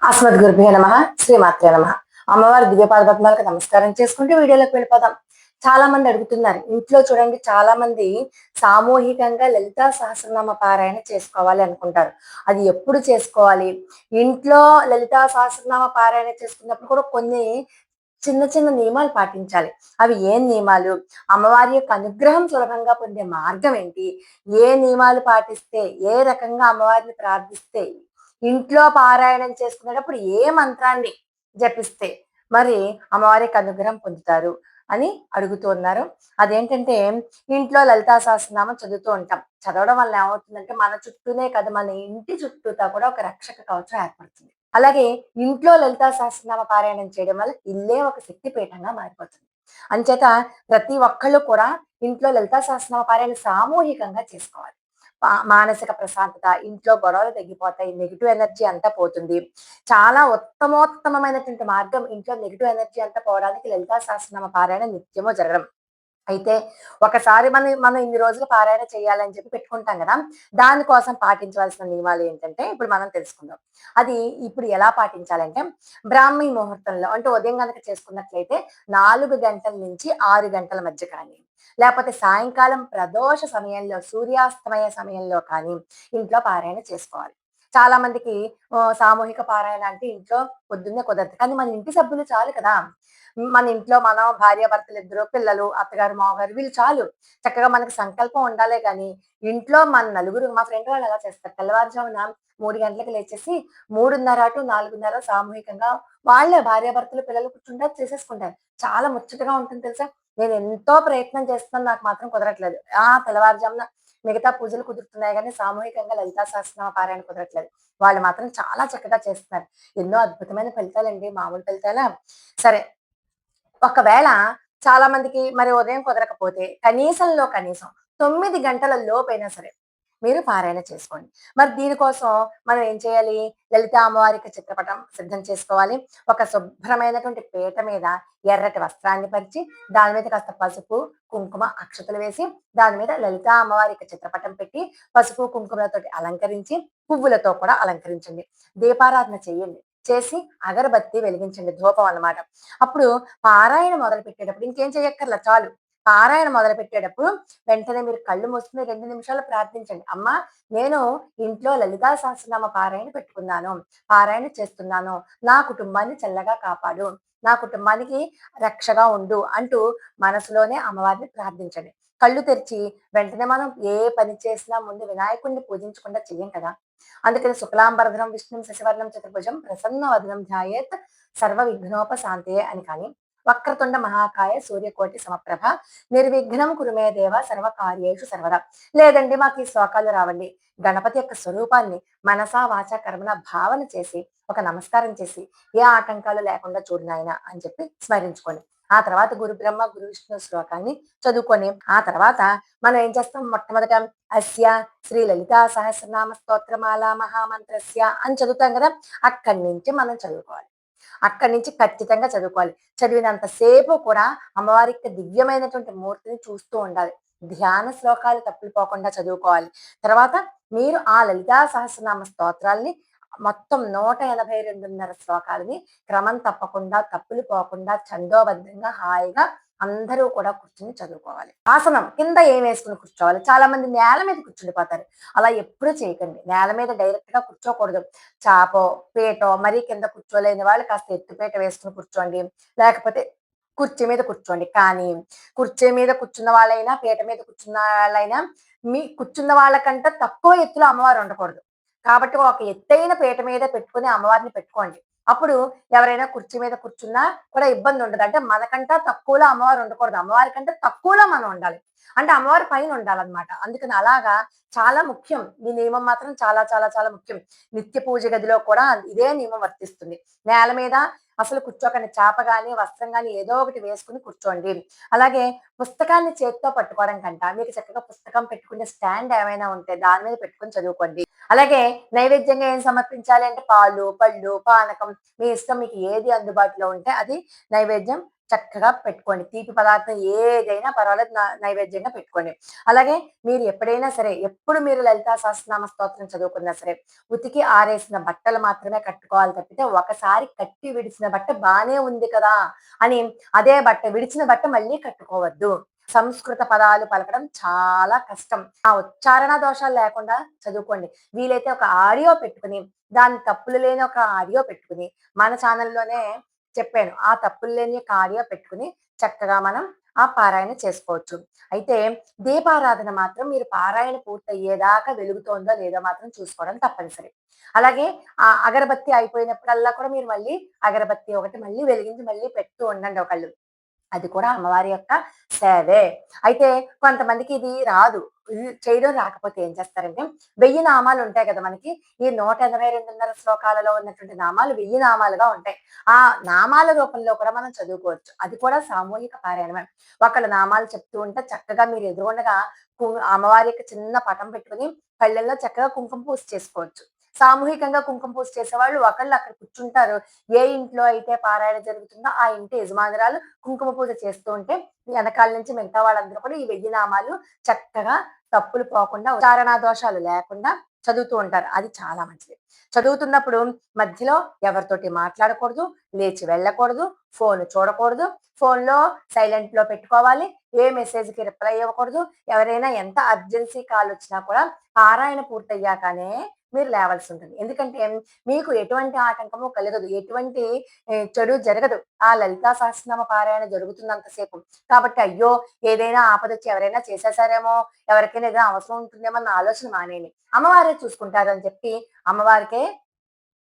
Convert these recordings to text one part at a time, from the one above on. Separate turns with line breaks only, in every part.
అస్మద్ గురుభ్యో నమ. శ్రీమాత్రే నమ. అమ్మవారి దివ్యపాద పద్మాలకు నమస్కారం చేసుకుంటూ వీడియోలోకి వెళ్ళిపోదాం. చాలా మంది అడుగుతున్నారు, ఇంట్లో చూడండి చాలా మంది సామూహికంగా లలితా సహస్రనామ పారాయణ చేసుకోవాలి అనుకుంటారు. అది ఎప్పుడు చేసుకోవాలి? ఇంట్లో లలితా సహస్రనామ పారాయణ చేసుకున్నప్పుడు కూడా కొన్ని చిన్న చిన్న నియమాలు పాటించాలి. అవి ఏం నియమాలు? అమ్మవారి యొక్క అనుగ్రహం సులభంగా పొందే మార్గం ఏంటి? ఏ నియమాలు పాటిస్తే, ఏ రకంగా అమ్మవారిని ప్రార్థిస్తే, ఇంట్లో పారాయణం చేసుకునేటప్పుడు ఏ మంత్రాన్ని జపిస్తే మరి అమ్మవారికి అనుగ్రహం పొందుతారు అని అడుగుతూ ఉన్నారు. అదేంటంటే, ఇంట్లో లలితా సహస్రనామం చదువుతూ ఉంటాం. చదవడం వల్ల ఏమవుతుందంటే మన చుట్టూనే కదా, మన ఇంటి చుట్టూతా కూడా ఒక రక్షక కవచం ఏర్పడుతుంది. అలాగే ఇంట్లో లలితా సహస్రనామ పారాయణం చేయడం వల్ల ఇల్లే ఒక శక్తి పీఠంగా మారిపోతుంది. అంచేత ప్రతి ఒక్కళ్ళు కూడా ఇంట్లో లలితా సహస్రనామ పారాయణ సామూహికంగా చేసుకోవాలి. మానసిక ప్రశాంతత, ఇంట్లో గొడవలు తగ్గిపోతాయి, నెగిటివ్ ఎనర్జీ అంతా పోతుంది. చాలా ఉత్తమోత్తమైనటువంటి మార్గం ఇంట్లో నెగిటివ్ ఎనర్జీ అంతా పోవడానికి లలితా సహస్రనామ పారాయణ నిత్యము జరగడం. అయితే ఒకసారి మనం ఇన్ని రోజులు పారాయణ చేయాలని చెప్పి పెట్టుకుంటాం కదా, దానికోసం పాటించవలసిన నియమాలు ఏంటంటే ఇప్పుడు మనం తెలుసుకుందాం. అది ఇప్పుడు ఎలా పాటించాలంటే, బ్రాహ్మీ ముహూర్తంలో అంటే ఉదయం కనుక చేసుకున్నట్లయితే 4 గంటల నుంచి 6 గంటల మధ్య కానీ, లేకపోతే సాయంకాలం ప్రదోష సమయంలో సూర్యాస్తమయ సమయంలో కానీ ఇంట్లో పారాయణ చేసుకోవాలి. చాలా మందికి సామూహిక పారాయణ అంటే ఇంట్లో పొద్దున్నే కుదరదు, కానీ మన ఇంటి సభ్యులు చాలు కదా. మన ఇంట్లో మనం భార్యాభర్తలు ఇద్దరు, పిల్లలు, అత్తగారు, మామగారు వీళ్ళు చాలు. చక్కగా మనకి సంకల్పం ఉండాలే గాని, ఇంట్లో మన నలుగురు, మా ఫ్రెండ్ వాళ్ళు ఎలా చేస్తారు, తెల్లవారుజామున 3 గంటలకు లేచేసి 3:30 అటు 4:30 సామూహికంగా వాళ్ళే భార్యాభర్తలు, పిల్లలు కూర్చుంటారు, చేసేసుకుంటారు. చాలా ముచ్చటగా ఉంటుంది తెలుసా. నేను ఎంతో ప్రయత్నం చేస్తున్నాను, నాకు మాత్రం కుదరట్లేదు. తెల్లవారుజామున మిగతా పూజలు కుదురుతున్నాయి గానీ, సామూహికంగా లలితా సహస్రనామ పారాయణ కుదరట్లేదు. వాళ్ళు మాత్రం చాలా చక్కగా చేస్తున్నారు. ఎన్నో అద్భుతమైన ఫలితాలండి, మామూలు ఫలితాలా? సరే, ఒకవేళ చాలా మందికి మరి ఉదయం కుదరకపోతే కనీసంలో కనీసం 9 గంటల లోపైనా సరే మీరు పారాయణ చేసుకోండి. మరి దీనికోసం మనం ఏం చేయాలి? లలిత అమ్మవారికి చిత్రపటం సిద్ధం చేసుకోవాలి. ఒక శుభ్రమైనటువంటి పీట మీద ఎర్రటి వస్త్రాన్ని పరిచి, దాని మీద కాస్త పసుపు, కుంకుమ, అక్షతలు వేసి, దాని మీద లలిత అమ్మవారికి చిత్రపటం పెట్టి, పసుపు కుంకుమలతోటి అలంకరించి, పువ్వులతో కూడా అలంకరించండి. దీపారాధన చేయండి. చేసి అగరబత్తి వెలిగించండి, ధూపం అన్నమాట. అప్పుడు పారాయణ మొదలు పెట్టేటప్పుడు ఇంకేం చేయక్కర్లా, చాలు. పారాయణ మొదలు పెట్టేటప్పుడు వెంటనే మీరు కళ్ళు మూసుకుని 2 నిమిషాలు ప్రార్థించండి. అమ్మా, నేను ఇంట్లో లలితా సహస్రనామ పారాయణ పెట్టుకున్నాను, పారాయణ చేస్తున్నాను, నా కుటుంబాన్ని చల్లగా కాపాడు, నా కుటుంబానికి రక్షగా ఉండు అంటూ మనసులోనే అమ్మవారిని ప్రార్థించండి. కళ్ళు తెరిచి వెంటనే మనం ఏ పని చేసినా ముందు వినాయకుడిని పూజించకుండా చెయ్యం కదా. అందుకని శుక్లాంబరధరం విష్ణుం శశివర్ణం చతుర్భుజం ప్రసన్న వదనం ధ్యాయేత్ సర్వ విఘ్నోపశాంతే అని కానీ, వక్రతుండ మహాకాయ సూర్యకోటి సమప్రభ నిర్విఘ్నం కురుమే దేవ సర్వ కార్యేషు సర్వదా. లేదండి మాకు ఈ శ్లోకాలు రావండి, గణపతి యొక్క స్వరూపాన్ని మనసా వాచ కర్మణ భావన చేసి ఒక నమస్కారం చేసి, ఏ ఆటంకాలు లేకుండా చూడు నాయన అని చెప్పి స్మరించుకోండి. ఆ తర్వాత గురు బ్రహ్మ గురు విష్ణు శ్లోకాన్ని చదువుకొని, ఆ తర్వాత మనం ఏం చేస్తాం, మొట్టమొదట అస్య శ్రీ లలితా సహస్రనామ స్తోత్రమాల మహామంత్రస్య అని చదువుతాం కదా, అక్కడి నుంచి మనం చదువుకోవాలి. అక్కడి నుంచి ఖచ్చితంగా చదువుకోవాలి. చదివినంత సేపు కూడా అమ్మవారికి దివ్యమైనటువంటి మూర్తిని చూస్తూ ఉండాలి. ధ్యాన శ్లోకాలు తప్పిపోకుండా చదువుకోవాలి. తర్వాత మీరు ఆ లలితా సహస్రనామ స్తోత్రాల్ని మొత్తం 182.5 శ్లోకాలని క్రమం తప్పకుండా, తప్పులు పోకుండా, ఛందోబద్ధంగా హాయిగా అందరూ కూడా కూర్చుని చదువుకోవాలి. ఆసనం కింద ఏం వేసుకుని కూర్చోవాలి. చాలా మంది నేల మీద కూర్చుండిపోతారు. అలా ఎప్పుడూ చేయకండి. నేల మీద డైరెక్ట్ గా కూర్చోకూడదు. చాపో, పీటో, మరీ కింద కూర్చోలేని వాళ్ళు కాస్త ఎత్తుపీట వేసుకుని కూర్చోండి. లేకపోతే కుర్చీ మీద కూర్చోండి. కానీ కుర్చీ మీద కూర్చున్న వాళ్ళైనా, పీట మీద కూర్చున్న వాళ్ళైనా మీ కూర్చున్న వాళ్ళకంటే తక్కువ ఎత్తులో అమ్మవారు ఉండకూడదు. కాబట్టి ఒక ఎత్తైన పీట మీద పెట్టుకుని అమ్మవారిని పెట్టుకోండి. అప్పుడు ఎవరైనా కుర్చీ మీద కూర్చున్నా కూడా ఇబ్బంది ఉండదు. అంటే మనకంటే తక్కువలో అమ్మవారు ఉండకూడదు, అమ్మవారి కంటే తక్కువలో మనం ఉండాలి. అంటే అమ్మవారి పైన ఉండాలన్నమాట. అందుకని అలాగా చాలా ముఖ్యం. ఈ నియమం మాత్రం చాలా చాలా చాలా ముఖ్యం. నిత్య పూజ గదిలో కూడా ఇదే నియమం వర్తిస్తుంది. నేల మీద అసలు కూర్చోకండి. చాప గాని, వస్త్రం గాని ఏదో ఒకటి వేసుకుని కూర్చోండి. అలాగే పుస్తకాన్ని చేత్తో పట్టుకోవడం కంట మీకు చక్కగా పుస్తకం పెట్టుకునే స్టాండ్ ఏమైనా ఉంటే దాని మీద పెట్టుకొని చదువుకోండి. అలాగే నైవేద్యంగా ఏం సమర్పించాలి అంటే పాలు, పళ్ళు, పానకం మీ ఇష్టం, మీకు ఏది అందుబాటులో ఉంటే అది నైవేద్యం చక్కగా పెట్టుకోండి. తీపి పదార్థం ఏదైనా పర్వాలేదు నైవేద్యంగా పెట్టుకోండి. అలాగే మీరు ఎప్పుడైనా సరే, ఎప్పుడు మీరు లలితా సహస్రనామ స్తోత్రం చదువుకున్నా సరే, ఉతికి ఆరేసిన బట్టలు మాత్రమే కట్టుకోవాలి తప్పితే, ఒకసారి కట్టి విడిచిన బట్ట బానే ఉంది కదా అని అదే బట్ట విడిచిన బట్ట మళ్ళీ కట్టుకోవద్దు. సంస్కృత పదాలు పలకడం చాలా కష్టం. ఆ ఉచ్చారణ దోషాలు లేకుండా చదువుకోండి. వీలైతే ఒక ఆడియో పెట్టుకొని, దాని తప్పులు లేని ఒక ఆడియో పెట్టుకొని, మన ఛానల్‌లోనే చెప్పాను. ఆ తప్పులు లేని ఒక ఆడియో పెట్టుకొని, చక్కగా మనం ఆ పారాయణ చేసుకోవచ్చు. అయితే దీపారాధన మాత్రం మీరు పారాయణ పూర్తయ్యేదాకా వెలుగుతోందో లేదో మాత్రం చూసుకోవడం తప్పనిసరి. అలాగే ఆ అగరబత్తి అయిపోయినప్పుడల్లా కూడా మీరు మళ్ళీ అగరబత్తి ఒకటి మళ్ళీ వెలిగించి మళ్ళీ పెడుతూ ఉండండి ఒకళ్ళు. అది కూడా అమ్మవారి యొక్క సేవే. అయితే కొంతమందికి ఇది రాదు. ఇది చేయడం రాకపోతే ఏం చేస్తారంటే 1000 నామాలు ఉంటాయి కదా మనకి. ఈ 182:30 శ్లోకాలలో ఉన్నటువంటి నామాలు 1000 నామాలుగా ఉంటాయి. ఆ నామాల రూపంలో కూడా మనం చదువుకోవచ్చు. అది కూడా సామూహిక పారాయణమే. ఒకళ్ళ నామాలు చెప్తూ ఉంటే చక్కగా మీరు ఎదురుగుండగా అమ్మవారి యొక్క చిన్న పటం పెట్టుకొని కళ్ళల్లో చక్కగా కుంకుమ పూజ చేసుకోవచ్చు. సామూహికంగా కుంకుమ పూజ చేసేవాళ్ళు ఒకళ్ళు అక్కడ కూర్చుంటారు. ఏ ఇంట్లో అయితే పారాయణ జరుగుతుందో ఆ ఇంటి యజమానురాలు కుంకుమ పూజ చేస్తూ ఉంటే వెనకాల నుంచి మిగతా వాళ్ళందరూ కూడా ఈ 1000 నామాలు చక్కగా తప్పులు పోకుండా ఉచ్చారణ దోషాలు లేకుండా చదువుతూ ఉంటారు. అది చాలా మంచిది. చదువుతున్నప్పుడు మధ్యలో ఎవరితోటి మాట్లాడకూడదు, లేచి వెళ్ళకూడదు, ఫోన్ చూడకూడదు, ఫోన్‌లో సైలెంట్‌లో పెట్టుకోవాలి. ఏ మెసేజ్‌కి రిప్లై ఇవ్వకూడదు. ఎవరైనా ఎంత అర్జెన్సీ కాల్ వచ్చినా కూడా పారాయణ పూర్తయ్యాకనే మీరు లేవాల్సి ఉంటుంది. ఎందుకంటే మీకు ఎటువంటి ఆటంకము కలగదు. ఎటువంటి చెడు జరగదు. ఆ లలితా సహస్రనామ పారాయణ జరుగుతున్నంత సేపు. కాబట్టి అయ్యో! ఏదైనా ఆపదొచ్చి ఎవరైనా చేసేసారేమో, ఎవరికైనా ఏదైనా అవసరం ఉంటుందేమో అన్న ఆలోచన మానేయండి. అమ్మవారే చూసుకుంటారు అని చెప్పి అమ్మవారికే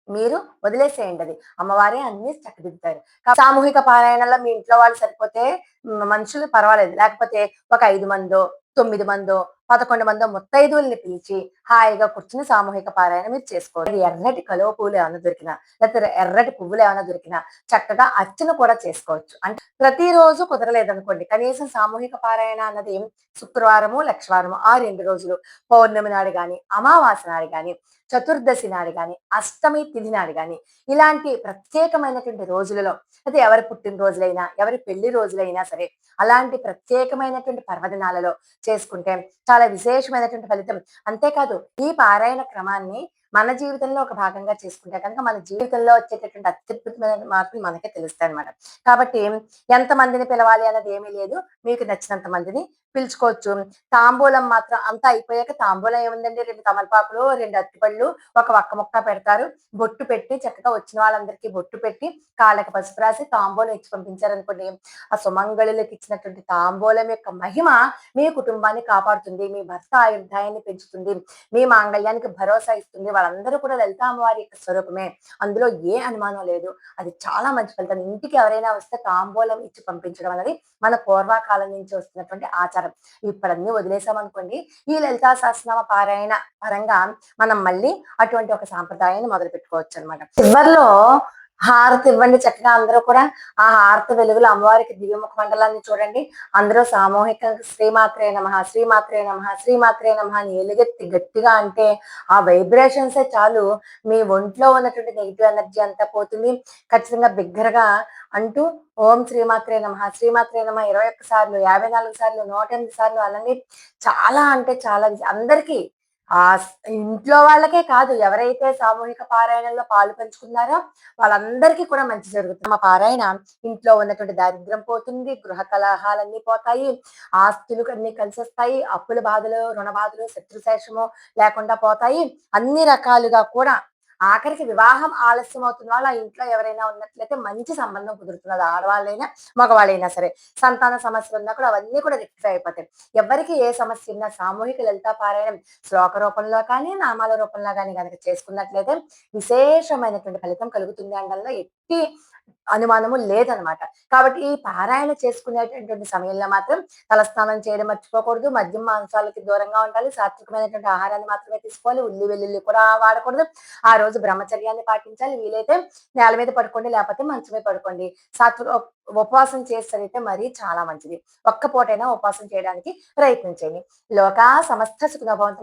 మీరు వదిలేసేయండది. అమ్మవారే అన్నీ చక్కదిద్దుతారు. సామూహిక పారాయణలో మీ ఇంట్లో వాళ్ళు సరిపోతే మనుషులు పర్వాలేదు. లేకపోతే ఒక 5 మందో, 9 మందో, 11 మందో ముత్తైదువుల్ని పిలిచి హాయిగా కూర్చొని సామూహిక పారాయణ మీరు చేసుకోవాలి. ఎర్రటి కలువ పూలు ఏమన్నా దొరికినా, లేకపోతే ఎర్రటి పువ్వులు ఏమన్నా దొరికినా చక్కగా అర్చన కూడా చేసుకోవచ్చు. అంటే ప్రతిరోజు కుదరలేదనుకోండి. కనీసం సామూహిక పారాయణ అన్నది శుక్రవారము, లక్షవారము ఆ 2 రోజులు పౌర్ణమి నాడు గాని, అమావాస్య నాడు గాని, చతుర్దశి నాడు గాని, అష్టమి తిథి నాడు గాని, ఇలాంటి ప్రత్యేకమైనటువంటి రోజులలో అయితే ఎవరి పుట్టినరోజులైనా, ఎవరి పెళ్లి రోజులైనా సరే, అలాంటి ప్రత్యేకమైనటువంటి పర్వదినాలలో చేసుకుంటే చాలా విశేషమైనటువంటి ఫలితం. అంతేకాదు ఈ పారాయణ క్రమాన్ని మన జీవితంలో ఒక భాగంగా చేసుకుంటే కనుక మన జీవితంలో వచ్చేటటువంటి అత్యద్భుతమైన మార్పులు మనకే తెలుస్తాయన్నమాట. కాబట్టి ఎంతమందిని పిలవాలి అన్నది ఏమీ లేదు. మీకు నచ్చినంత మందిని పిలుచుకోవచ్చు. తాంబూలం మాత్రం అంతా అయిపోయాక తాంబూలం ఏముందండి 2 తమలపాకులు, 2 అరటిపళ్ళు, ఒక వక్క ముక్క పెడతారు. బొట్టు పెట్టి చక్కగా వచ్చిన వాళ్ళందరికీ బొట్టు పెట్టి, కాళ్ళకి పసుపు రాసి తాంబూలం ఇచ్చి పంపించారనుకోండి. ఆ సుమంగళులకి ఇచ్చినటువంటి తాంబూలం యొక్క మహిమ మీ కుటుంబాన్ని కాపాడుతుంది. మీ భర్త ఆయుర్దాయాన్ని పెంచుతుంది. మీ మాంగళ్యానికి భరోసా ఇస్తుంది. వాళ్ళందరూ కూడా లలిత అమ్మవారి యొక్క స్వరూపమే. అందులో ఏ అనుమానం లేదు. అది చాలా మంచి ఫలితం. ఇంటికి ఎవరైనా వస్తే తాంబూలం ఇచ్చి పంపించడం అనేది మన పూర్వకాలం నుంచి వస్తున్నటువంటి ఆచారం. ఇప్పుడన్నీ వదిలేసామనుకోండి, ఈ లలితా సహస్రనామ పారాయణ పరంగా మనం మళ్ళీ అటువంటి ఒక సాంప్రదాయాన్ని మొదలుపెట్టుకోవచ్చనమాట. చివర్లో హారతి ఇవ్వండి చక్కగా అందరూ కూడా. ఆ హారతి వెలుగులో అమ్మవారికి దివ్యముఖ మండలాన్ని చూడండి. అందరూ సామూహికంగా శ్రీమాత్రే నమః, శ్రీమాత్రే నమః, శ్రీమాత్రే నమః అని ఎలుగెత్తి గట్టిగా అంటే ఆ వైబ్రేషన్సే చాలు మీ ఒంట్లో ఉన్నటువంటి నెగెటివ్ ఎనర్జీ అంతా పోతుంది. ఖచ్చితంగా బిగ్గరగా అంటూ ఓం శ్రీమాత్రే నమః, శ్రీమాత్రే నమః 21 సార్లు, 54 సార్లు, 108 సార్లు అలానే చాలా అంటే చాలా అందరికీ ఇంట్లో వాళ్ళకే కాదు ఎవరైతే సామూహిక పారాయణంలో పాలు పంచుకున్నారో వాళ్ళందరికీ కూడా మంచి జరుగుతుంది. మా పారాయణ ఇంట్లో ఉన్నటువంటి దారిద్ర్యం పోతుంది, గృహ కలహాలన్నీ పోతాయి, ఆస్తులు అన్ని కలిసొస్తాయి, అప్పుల బాధలు, రుణ బాధలు, శత్రుశేషము లేకుండా పోతాయి. అన్ని రకాలుగా కూడా ఆఖరికి వివాహం ఆలస్యం అవుతున్న వాళ్ళు ఆ ఇంట్లో ఎవరైనా ఉన్నట్లయితే మంచి సంబంధం కుదురుతుంది. అది ఆడవాళ్ళైనా, మగవాళ్ళైనా సరే. సంతాన సమస్యలు ఉన్నా కూడా అవన్నీ కూడా రెక్టిఫై అయిపోతాయి. ఎవరికి ఏ సమస్య ఉన్నా సామూహిక లలితా పారాయణం శ్లోక రూపంలో కానీ, నామాల రూపంలో కానీ గనక చేసుకున్నట్లయితే విశేషమైనటువంటి ఫలితం కలుగుతుంది అనడంలో ఎట్టి అనుమానము లేదనమాట. కాబట్టి ఈ పారాయణ చేసుకునేటటువంటి సమయంలో మాత్రం తలస్నానం చేయడం మర్చిపోకూడదు. మద్యం, మాంసాలకి దూరంగా ఉండాలి. సాత్వికమైనటువంటి ఆహారాన్ని మాత్రమే తీసుకోవాలి. ఉల్లి, వెల్లుల్లి కూడా వాడకూడదు. ఆ రోజు బ్రహ్మచర్యాన్ని పాటించాలి. వీలైతే నేల మీద పడుకోండి, లేకపోతే మంచం మీద పడుకోండి. సాత్విక ఉపవాసం చేస్తే మరీ చాలా మంచిది. ఒక్క పూటైనా ఉపవాసం చేయడానికి ప్రయత్నించండి. లోకా సమస్త సుఖినో భవంతు.